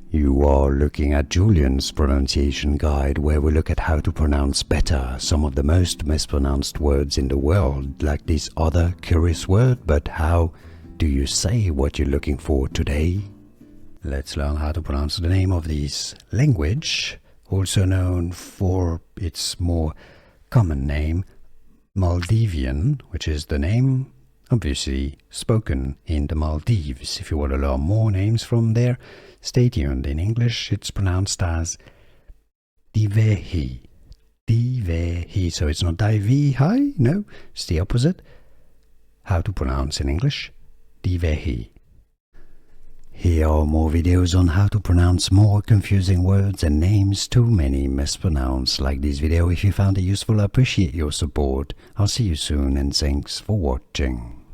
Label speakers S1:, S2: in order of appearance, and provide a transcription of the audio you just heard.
S1: You are looking at Julian's pronunciation guide, where we look at how to pronounce better some of the most mispronounced words in the world, like this other curious word. But how do you say what you're looking for today? Let's learn how to pronounce the name of this language, also known for its more common name, Maldivian, which is the name obviously spoken in the Maldives. If you want to learn more names from there, stay tuned. In English, it's pronounced as Dhivehi. Dhivehi. So it's not Dhivehi, no, it's the opposite. How to pronounce in English? Dhivehi. Here are more videos on how to pronounce more confusing words and names too many mispronounced. Like this video if you found it useful. I appreciate your support. I'll see you soon and thanks for watching.